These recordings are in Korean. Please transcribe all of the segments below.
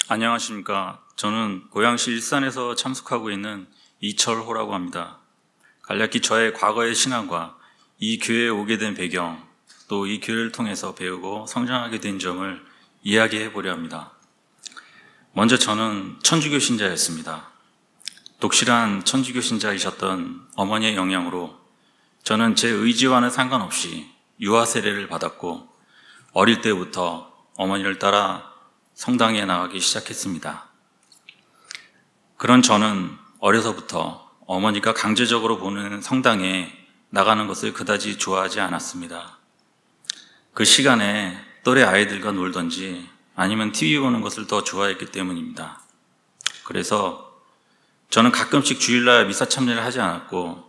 안녕하십니까. 저는 고양시 일산에서 참석하고 있는 이철호라고 합니다. 간략히 저의 과거의 신앙과 이 교회에 오게 된 배경, 또 이 교회를 통해서 배우고 성장하게 된 점을 이야기해 보려 합니다. 먼저 저는 천주교 신자였습니다. 독실한 천주교 신자이셨던 어머니의 영향으로 저는 제 의지와는 상관없이 유아 세례를 받았고 어릴 때부터 어머니를 따라 성당에 나가기 시작했습니다. 그런 저는 어려서부터 어머니가 강제적으로 보는 성당에 나가는 것을 그다지 좋아하지 않았습니다. 그 시간에 또래 아이들과 놀던지 아니면 TV 보는 것을 더 좋아했기 때문입니다. 그래서 저는 가끔씩 주일날 미사 참례를 하지 않았고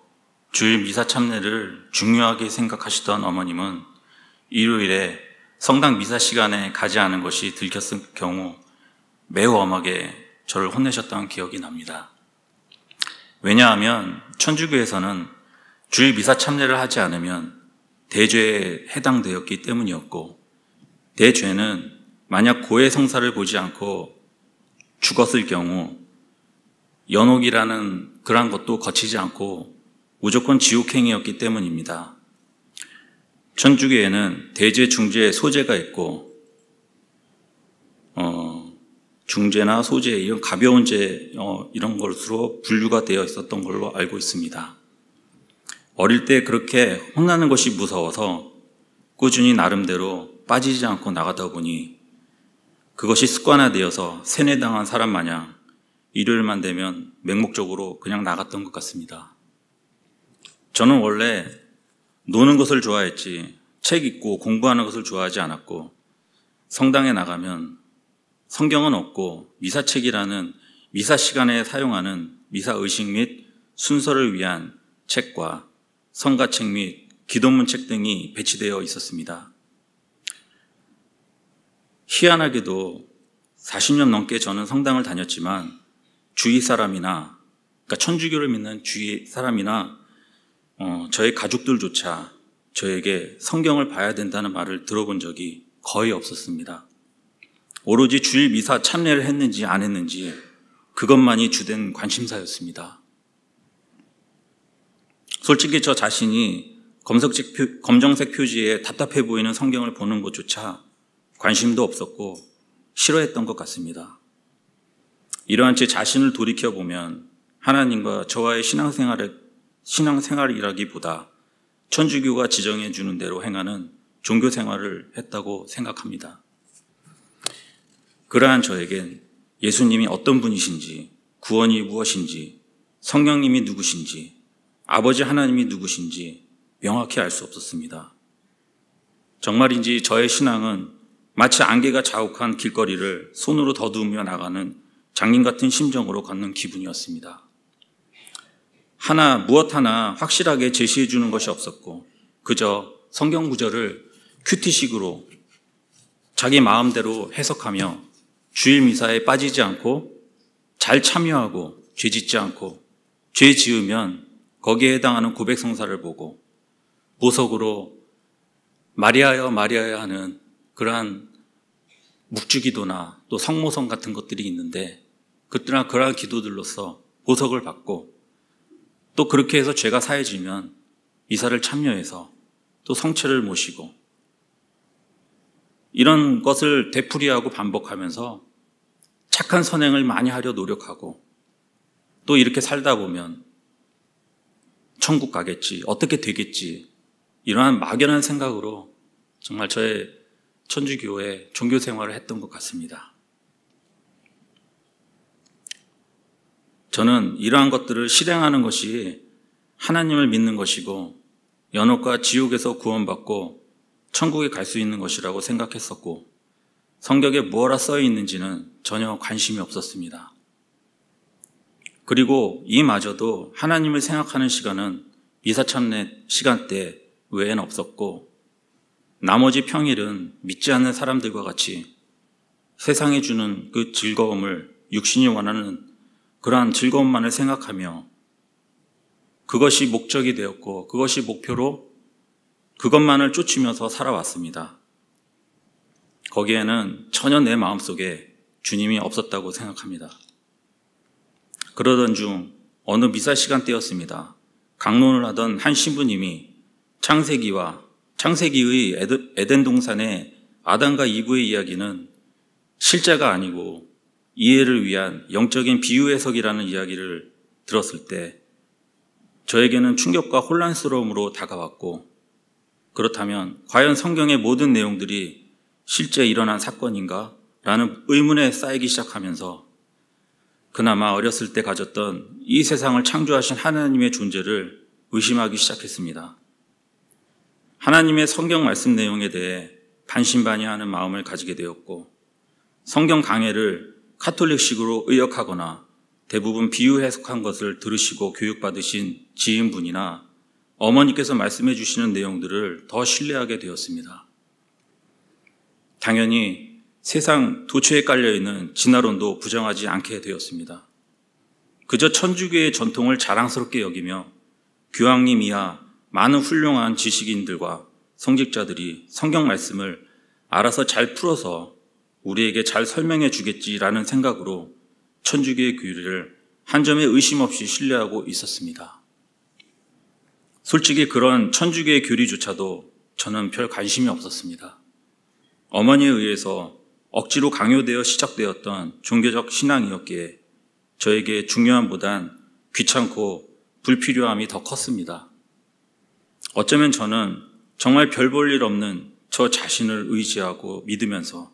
주일 미사 참례를 중요하게 생각하시던 어머님은 일요일에 성당 미사 시간에 가지 않은 것이 들켰을 경우 매우 엄하게 저를 혼내셨던 기억이 납니다. 왜냐하면 천주교에서는 주일 미사 참례를 하지 않으면 대죄에 해당되었기 때문이었고, 대죄는 만약 고해 성사를 보지 않고 죽었을 경우 연옥이라는 그러한 것도 거치지 않고 무조건 지옥행이었기 때문입니다. 천주교에는 대죄, 중죄, 소죄가 있고 중죄나 소죄 이런 가벼운 죄 이런 것으로 분류가 되어 있었던 걸로 알고 있습니다. 어릴 때 그렇게 혼나는 것이 무서워서 꾸준히 나름대로 빠지지 않고 나가다 보니 그것이 습관화되어서 세뇌당한 사람 마냥 일요일만 되면 맹목적으로 그냥 나갔던 것 같습니다. 저는 원래 노는 것을 좋아했지 책 읽고 공부하는 것을 좋아하지 않았고, 성당에 나가면 성경은 없고 미사책이라는 미사 시간에 사용하는 미사 의식 및 순서를 위한 책과 성가책 및 기도문 책 등이 배치되어 있었습니다. 희한하게도 40년 넘게 저는 성당을 다녔지만 주위 사람이나, 그러니까 천주교를 믿는 주위 사람이나 저의 가족들조차 저에게 성경을 봐야 된다는 말을 들어본 적이 거의 없었습니다. 오로지 주일 미사 참례를 했는지 안 했는지 그것만이 주된 관심사였습니다. 솔직히 저 자신이 검정색 표지에 답답해 보이는 성경을 보는 것조차 관심도 없었고 싫어했던 것 같습니다. 이러한 제 자신을 돌이켜보면 하나님과 저와의 신앙생활이라기보다 천주교가 지정해 주는 대로 행하는 종교 생활을 했다고 생각합니다. 그러한 저에겐 예수님이 어떤 분이신지, 구원이 무엇인지, 성령님이 누구신지, 아버지 하나님이 누구신지 명확히 알 수 없었습니다. 정말인지 저의 신앙은 마치 안개가 자욱한 길거리를 손으로 더듬으며 나가는 장님 같은 심정으로 걷는 기분이었습니다. 무엇 하나 확실하게 제시해 주는 것이 없었고 그저 성경 구절을 큐티식으로 자기 마음대로 해석하며 주일 미사에 빠지지 않고 잘 참여하고 죄 짓지 않고 죄 지으면 거기에 해당하는 고백 성사를 보고 보석으로 마리아여 마리아여 하는 그러한 묵주기도나 또 성모성 같은 것들이 있는데 그러한 기도들로서 보석을 받고 또 그렇게 해서 죄가 사해지면 미사를 참여해서 또 성체를 모시고 이런 것을 되풀이하고 반복하면서 착한 선행을 많이 하려 노력하고 또 이렇게 살다 보면 천국 가겠지, 어떻게 되겠지, 이러한 막연한 생각으로 정말 저의 천주교의 종교 생활을 했던 것 같습니다. 저는 이러한 것들을 실행하는 것이 하나님을 믿는 것이고 연옥과 지옥에서 구원받고 천국에 갈 수 있는 것이라고 생각했었고 성경에 뭐라 써 있는지는 전혀 관심이 없었습니다. 그리고 이마저도 하나님을 생각하는 시간은 미사 참례 시간대 외에는 없었고 나머지 평일은 믿지 않는 사람들과 같이 세상에 주는 그 즐거움을 육신이 원하는 그러한 즐거움만을 생각하며 그것이 목적이 되었고 그것이 목표로 그것만을 쫓으면서 살아왔습니다. 거기에는 전혀 내 마음속에 주님이 없었다고 생각합니다. 그러던 중 어느 미사 시간대였습니다. 강론을 하던 한 신부님이 창세기의 에덴 동산의 아담과 이브의 이야기는 실제가 아니고 이해를 위한 영적인 비유 해석이라는 이야기를 들었을 때 저에게는 충격과 혼란스러움으로 다가왔고, 그렇다면 과연 성경의 모든 내용들이 실제 일어난 사건인가? 라는 의문에 쌓이기 시작하면서 그나마 어렸을 때 가졌던 이 세상을 창조하신 하나님의 존재를 의심하기 시작했습니다. 하나님의 성경 말씀 내용에 대해 반신반의하는 마음을 가지게 되었고, 성경 강해를 카톨릭식으로 의역하거나 대부분 비유 해석한 것을 들으시고 교육받으신 지인분이나 어머니께서 말씀해 주시는 내용들을 더 신뢰하게 되었습니다. 당연히 세상 도처에 깔려있는 진화론도 부정하지 않게 되었습니다. 그저 천주교의 전통을 자랑스럽게 여기며 교황님 이하 많은 훌륭한 지식인들과 성직자들이 성경 말씀을 알아서 잘 풀어서 우리에게 잘 설명해 주겠지라는 생각으로 천주교의 교리를 한 점의 의심 없이 신뢰하고 있었습니다. 솔직히 그런 천주교의 교리조차도 저는 별 관심이 없었습니다. 어머니에 의해서 억지로 강요되어 시작되었던 종교적 신앙이었기에 저에게 중요함보단 귀찮고 불필요함이 더 컸습니다. 어쩌면 저는 정말 별 볼 일 없는 저 자신을 의지하고 믿으면서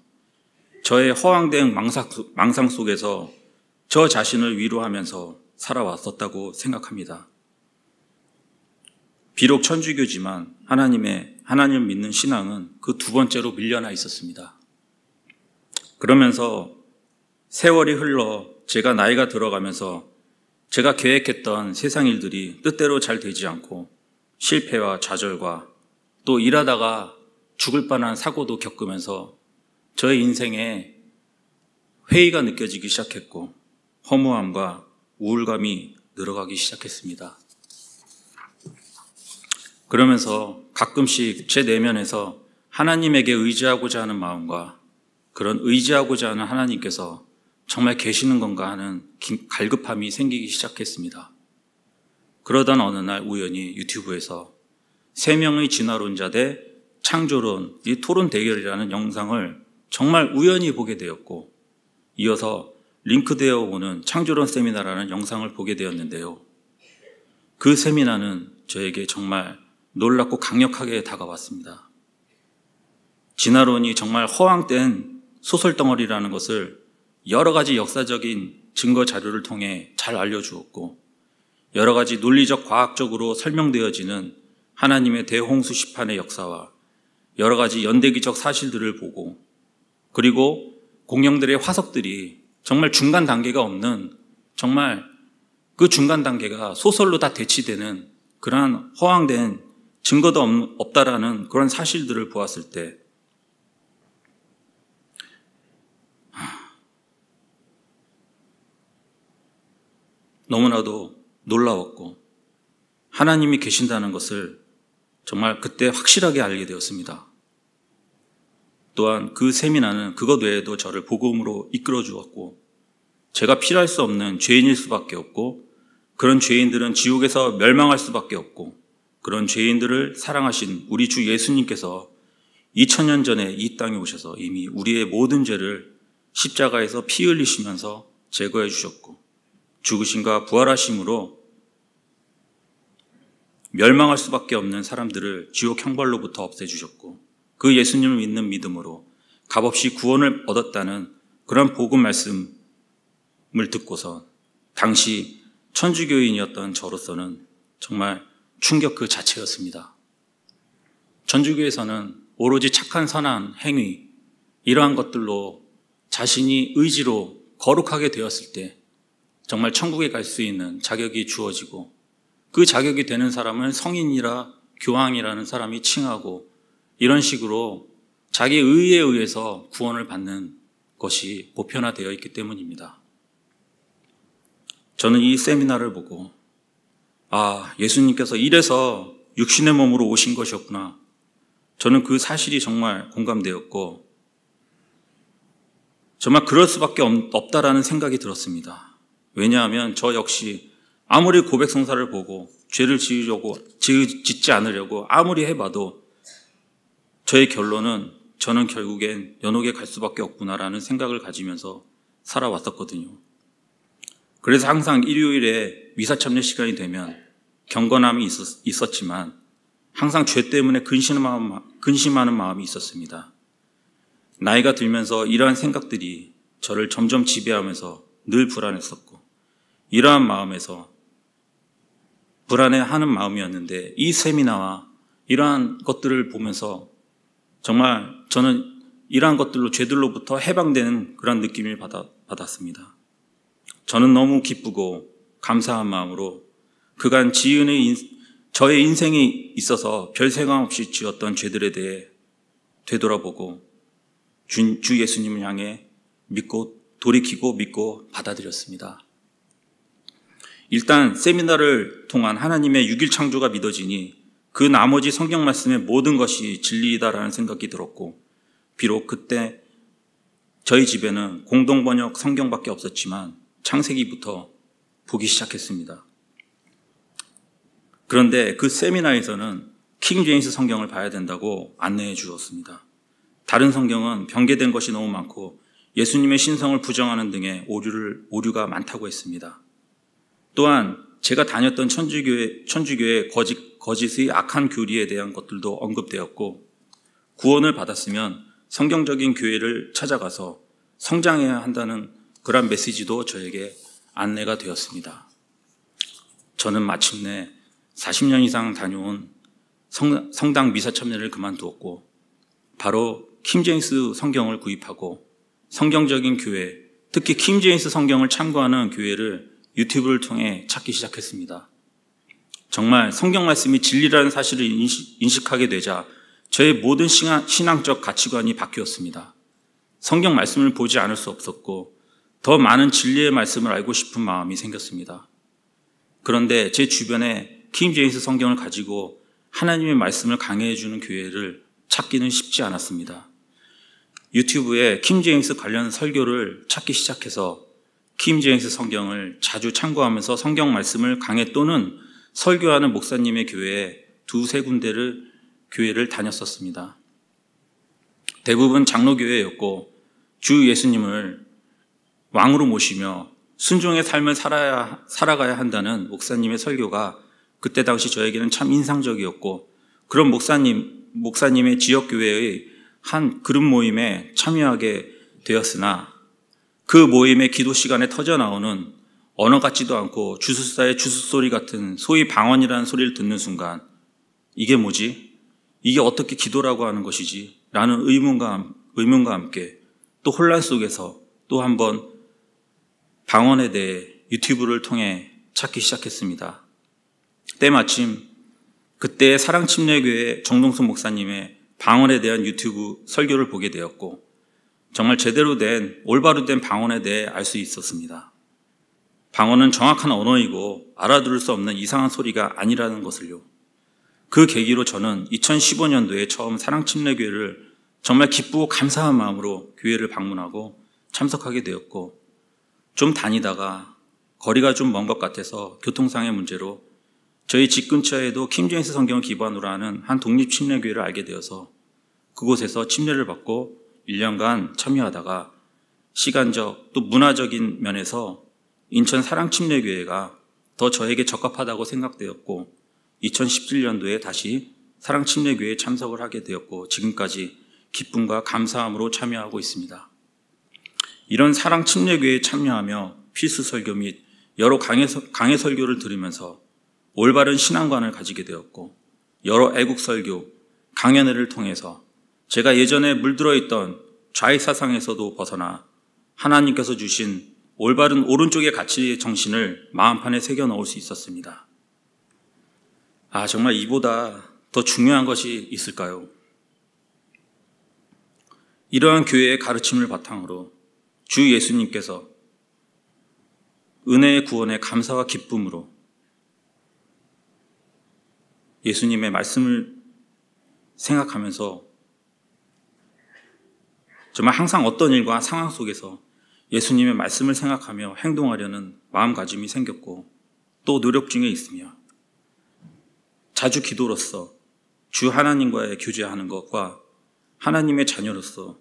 저의 허황된 망상 속에서 저 자신을 위로하면서 살아왔었다고 생각합니다. 비록 천주교지만 하나님을 믿는 신앙은 그 두 번째로 밀려나 있었습니다. 그러면서 세월이 흘러 제가 나이가 들어가면서 제가 계획했던 세상 일들이 뜻대로 잘 되지 않고 실패와 좌절과 또 일하다가 죽을 뻔한 사고도 겪으면서 저의 인생에 회의가 느껴지기 시작했고 허무함과 우울감이 늘어가기 시작했습니다. 그러면서 가끔씩 제 내면에서 하나님에게 의지하고자 하는 마음과 그런 의지하고자 하는 하나님께서 정말 계시는 건가 하는 갈급함이 생기기 시작했습니다. 그러던 어느 날 우연히 유튜브에서 3명의 진화론자 대 창조론, 이 토론 대결이라는 영상을 정말 우연히 보게 되었고, 이어서 링크되어 오는 창조론 세미나라는 영상을 보게 되었는데요. 그 세미나는 저에게 정말 놀랍고 강력하게 다가왔습니다. 진화론이 정말 허황된 소설덩어리라는 것을 여러 가지 역사적인 증거 자료를 통해 잘 알려주었고, 여러 가지 논리적 과학적으로 설명되어지는 하나님의 대홍수 심판의 역사와 여러 가지 연대기적 사실들을 보고, 그리고 공룡들의 화석들이 정말 중간 단계가 없는, 정말 그 중간 단계가 소설로 다 대치되는 그러한 허황된 증거도 없다라는 그런 사실들을 보았을 때 너무나도 놀라웠고, 하나님이 계신다는 것을 정말 그때 확실하게 알게 되었습니다. 또한 그 세미나는 그것 외에도 저를 복음으로 이끌어 주었고, 제가 피할 수 없는 죄인일 수밖에 없고, 그런 죄인들은 지옥에서 멸망할 수밖에 없고, 그런 죄인들을 사랑하신 우리 주 예수님께서 2000년 전에 이 땅에 오셔서 이미 우리의 모든 죄를 십자가에서 피 흘리시면서 제거해 주셨고, 죽으심과 부활하심으로 멸망할 수밖에 없는 사람들을 지옥 형벌로부터 없애주셨고, 그 예수님을 믿는 믿음으로 값없이 구원을 얻었다는 그런 복음 말씀을 듣고서 당시 천주교인이었던 저로서는 정말 충격 그 자체였습니다. 천주교에서는 오로지 착한 선한 행위, 이러한 것들로 자신이 의지로 거룩하게 되었을 때 정말 천국에 갈 수 있는 자격이 주어지고, 그 자격이 되는 사람은 성인이라 교황이라는 사람이 칭하고, 이런 식으로 자기 의에 의해서 구원을 받는 것이 보편화되어 있기 때문입니다. 저는 이 세미나를 보고 예수님께서 이래서 육신의 몸으로 오신 것이었구나. 저는 그 사실이 정말 공감되었고, 정말 그럴 수밖에 없다라는 생각이 들었습니다. 왜냐하면 저 역시 아무리 고백성사를 보고 죄를 짓지 않으려고 아무리 해봐도 저의 결론은 저는 결국엔 연옥에 갈 수밖에 없구나라는 생각을 가지면서 살아왔었거든요. 그래서 항상 일요일에 미사참례 시간이 되면 경건함이 있었지만 항상 죄 때문에 근심하는 마음이 있었습니다. 나이가 들면서 이러한 생각들이 저를 점점 지배하면서 늘 불안했었고, 이러한 마음에서 불안해하는 마음이었는데 이 세미나와 이러한 것들을 보면서 정말 저는 이러한 것들로 죄들로부터 해방되는 그런 느낌을 받았습니다. 저는 너무 기쁘고 감사한 마음으로 그간 저의 인생에 있어서 별 생각 없이 지었던 죄들에 대해 되돌아보고 주 예수님을 향해 돌이키고 믿고 받아들였습니다. 일단 세미나를 통한 하나님의 6일 창조가 믿어지니 그 나머지 성경 말씀의 모든 것이 진리이다라는 생각이 들었고, 비록 그때 저희 집에는 공동번역 성경밖에 없었지만 창세기부터 보기 시작했습니다. 그런데 그 세미나에서는 킹 제임스 성경을 봐야 된다고 안내해 주었습니다. 다른 성경은 변개된 것이 너무 많고 예수님의 신성을 부정하는 등의 오류가 많다고 했습니다. 또한 제가 다녔던 천주교의 거짓의 악한 교리에 대한 것들도 언급되었고, 구원을 받았으면 성경적인 교회를 찾아가서 성장해야 한다는 그런 메시지도 저에게 안내가 되었습니다. 저는 마침내 40년 이상 다녀온 성당 미사 참여를 그만두었고 바로 킹제임스 성경을 구입하고 성경적인 교회, 특히 킹제임스 성경을 참고하는 교회를 유튜브를 통해 찾기 시작했습니다. 정말 성경 말씀이 진리라는 사실을 인식하게 되자 저의 모든 신앙적 가치관이 바뀌었습니다. 성경 말씀을 보지 않을 수 없었고 더 많은 진리의 말씀을 알고 싶은 마음이 생겼습니다. 그런데 제 주변에 킹제임스 성경을 가지고 하나님의 말씀을 강해해 주는 교회를 찾기는 쉽지 않았습니다. 유튜브에 킹제임스 관련 설교를 찾기 시작해서 킹제임스 성경을 자주 참고하면서 성경 말씀을 강해 또는 설교하는 목사님의 교회에 두세 군데를 교회를 다녔었습니다. 대부분 장로교회였고 주 예수님을 왕으로 모시며 순종의 삶을 살아가야 한다는 목사님의 설교가 그때 당시 저에게는 참 인상적이었고, 그런 목사님의 지역교회의 한 그룹 모임에 참여하게 되었으나 그 모임의 기도 시간에 터져나오는 언어 같지도 않고 주술사의 주술소리 같은 소위 방언이라는 소리를 듣는 순간 이게 뭐지? 이게 어떻게 기도라고 하는 것이지? 라는 의문과 함께 또 혼란 속에서 또 한번 방언에 대해 유튜브를 통해 찾기 시작했습니다. 때마침 그때 사랑침례교회 정동순 목사님의 방언에 대한 유튜브 설교를 보게 되었고 정말 제대로 된 올바로 된 방언에 대해 알 수 있었습니다. 방언은 정확한 언어이고 알아들을 수 없는 이상한 소리가 아니라는 것을요. 그 계기로 저는 2015년도에 처음 사랑침례교회를 정말 기쁘고 감사한 마음으로 교회를 방문하고 참석하게 되었고, 좀 다니다가 거리가 좀 먼 것 같아서 교통상의 문제로 저희 집 근처에도 킹제임스 성경을 기반으로 하는 한 독립침례교회를 알게 되어서 그곳에서 침례를 받고 1년간 참여하다가 시간적 또 문화적인 면에서 인천 사랑침례교회가 더 저에게 적합하다고 생각되었고 2017년도에 다시 사랑침례교회에 참석을 하게 되었고 지금까지 기쁨과 감사함으로 참여하고 있습니다. 이런 사랑침례교회에 참여하며 필수 설교 및 여러 강해 설교를 들으면서 올바른 신앙관을 가지게 되었고 여러 애국 설교, 강연회를 통해서 제가 예전에 물들어 있던 좌익 사상에서도 벗어나 하나님께서 주신 올바른 오른쪽의 가치 정신을 마음판에 새겨 넣을 수 있었습니다. 정말 이보다 더 중요한 것이 있을까요? 이러한 교회의 가르침을 바탕으로 주 예수님께서 은혜의 구원의 감사와 기쁨으로 예수님의 말씀을 생각하면서 정말 항상 어떤 일과 상황 속에서 예수님의 말씀을 생각하며 행동하려는 마음가짐이 생겼고 또 노력 중에 있으며 자주 기도로서 주 하나님과의 교제하는 것과 하나님의 자녀로서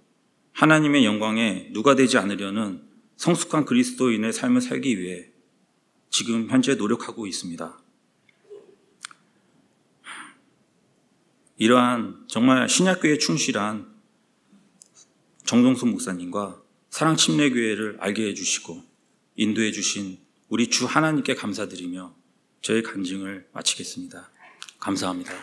하나님의 영광에 누가 되지 않으려는 성숙한 그리스도인의 삶을 살기 위해 지금 현재 노력하고 있습니다. 이러한 정말 신약교회에 충실한 정동순 목사님과 사랑침례교회를 알게 해주시고 인도해 주신 우리 주 하나님께 감사드리며 저의 간증을 마치겠습니다. 감사합니다.